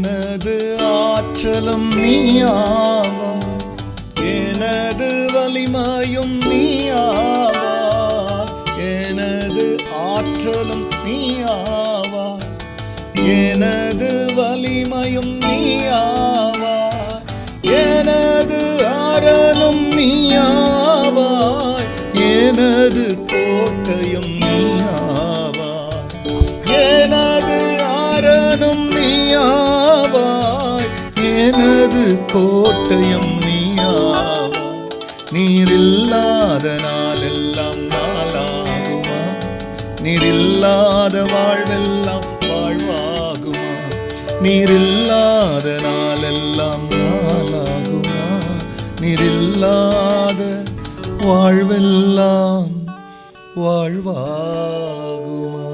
எனது ஆற்றலும் நீயாவாய், எனது வலிமையும் நீயாவாய், எனது ஆற்றலும் நீயாவாய், எனது வலிமையும் நீயாவாய், எனது அரணும் நீயாவாய், எனது கோட்டையும் நீயாவாய், எனது அரணும் நீயாவாய், எனது கோட்டையும் நீயாவாய். நீரில்லாத நாளெல்லாம் நாளாகுமா, நீரில்லாத வாழ்வெல்லாம் வாழ்வாகுமா, நீரில்லாத நாளெல்லாம் நாளாகுமா, நீரில்லாத வாழ்வெல்லாம் வாழ்வாகுமா.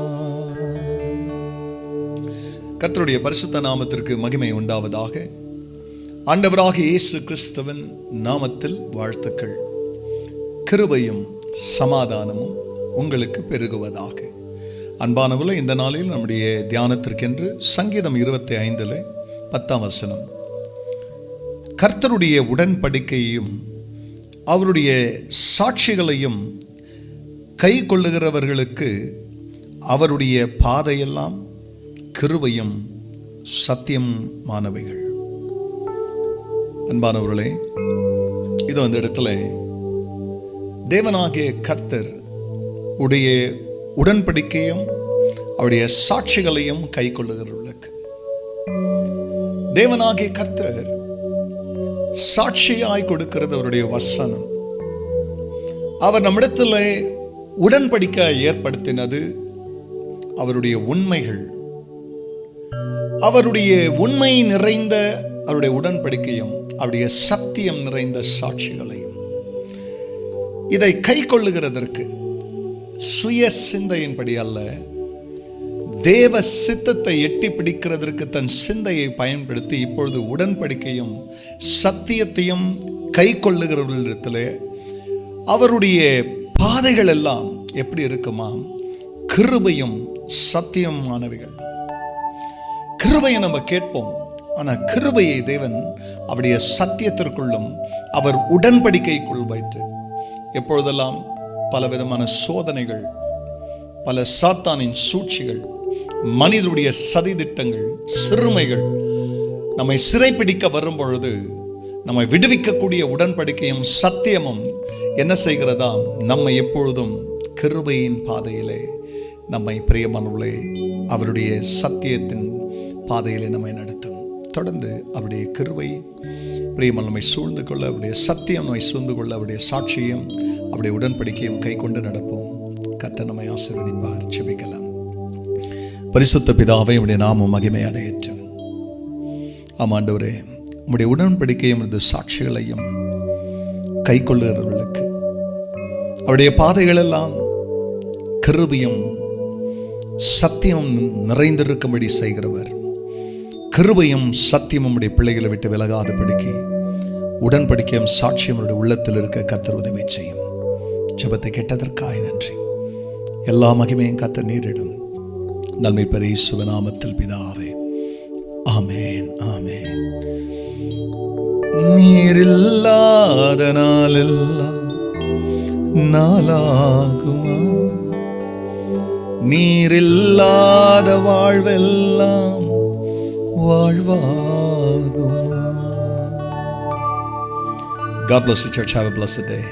கர்த்தருடைய பரிசுத்த நாமத்திற்கு மகிமை உண்டாவதாக. ஆண்டவராகிய இயேசு கிறிஸ்துவின் நாமத்தில் வாழ்த்துக்கள். கிருபையும் சமாதானமும் உங்களுக்கு பெருகுவதாக. அன்பானவர்களே, இந்த நாளில் நம்முடைய தியானத்திற்கென்று சங்கீதம் 25 10 கர்த்தருடைய உடன்படிக்கையையும் அவருடைய சாட்சிகளையும் கை கொள்ளுகிறவர்களுக்கு அவருடைய பாதையெல்லாம் கிருபையும் சத்தியமானவைகள். அன்பானவர்களே, இது அந்த இடத்துல தேவனாகிய கர்த்தர் உடைய உடன்படிக்கையும் அவருடைய சாட்சிகளையும் கை கொள்ளுகிறவர்களுக்கு தேவனாகிய கர்த்தர் சாட்சியாய் கொடுக்கிறது அவருடைய வசனம். அவர் நம்மிடத்தில் உடன்படிக்கை ஏற்படுத்தினது அவருடைய உண்மைகள், அவருடைய உண்மை நிறைந்த அவருடைய உடன்படிக்கையும் அவருடைய சத்தியம் நிறைந்த சாட்சிகளையும். இதை கை கொள்ளுகிறதற்கு சுய சிந்தையின்படி அல்ல, தேவ சித்தத்தை எட்டி பிடிக்கிறதற்கு தன் சிந்தையை பயன்படுத்தி இப்பொழுது உடன்படிக்கையும் சத்தியத்தையும் கை கொள்ளுகிறவர்களிடத்தில் அவருடைய பாதைகள் எல்லாம் எப்படி இருக்குமா? கிருபையும் சத்தியமானவைகள். கிருபையை நம்ம கேட்போம், ஆனால் கிருபையை தேவன் அவருடைய சத்தியத்திற்குள்ளும் அவர் உடன்படிக்கைக்குள் வைத்து எப்பொழுதெல்லாம் பலவிதமான சோதனைகள், பல சாத்தானின் சூழ்ச்சிகள், மனிதனுடைய சதித்திட்டங்கள், சிறுமைகள் நம்மை சிறைப்பிடிக்க வரும் பொழுது நம்மை விடுவிக்கக்கூடிய உடன்படிக்கையும் சத்தியமும் என்ன செய்கிறதா? நம்மை எப்பொழுதும் கிருபையின் பாதையிலே, நம்மை பிரியமானவர்களே அவருடைய சத்தியத்தின் பாதையிலே நம்மை நடத்தும். தொடர்ந்து அவருடைய கிருபை பிரியமான நம்மை சூழ்ந்து கொள்ள, அவருடைய சத்தியம் நம்மை சூழ்ந்து கொள்ள, அவருடைய சாட்சியும் அவருடைய உடன்படிக்கையும் கை கொண்டு நடப்போம். கர்த்தர் நம்மை ஆசீர்வதிப்பார். ஜெபிக்கலாம். பரிசுத்த பிதாவே, உம்முடைய நாமம் மகிமை அடையட்டும். ஆமாண்டவரே, உம்முடைய உடன்படிக்கையும் சாட்சிகளையும் கை கொள்ளுகிறவர்களுக்கு அவருடைய பாதைகளெல்லாம் கிருபையும் சத்தியமும் நிறைந்திருக்கும்படி செய்கிறவர். கிருபையும் சத்தியமும் உடைய பிள்ளைகளை விட்டு விலகாதபடிக்கு உடன்படிக்கையும் சாட்சியம் அவருடைய உள்ளத்தில் இருக்க கர்த்தர் உதவி செய்யும். ஜெபத்தை கேட்டதற்காக நன்றி. எல்லா மகிமையும் கர்த்தர் நீரிடும். நன்மை பெற இயேசுவின் நாமத்தில் பிதாவே, ஆமென், ஆமென். நீரில்லாத நாளெல்லாம் நாளாகுமா, நீரில்லாத வாழ்வெல்லாம் வாழ்வாகுமா. God bless you, church. Have a blessed day.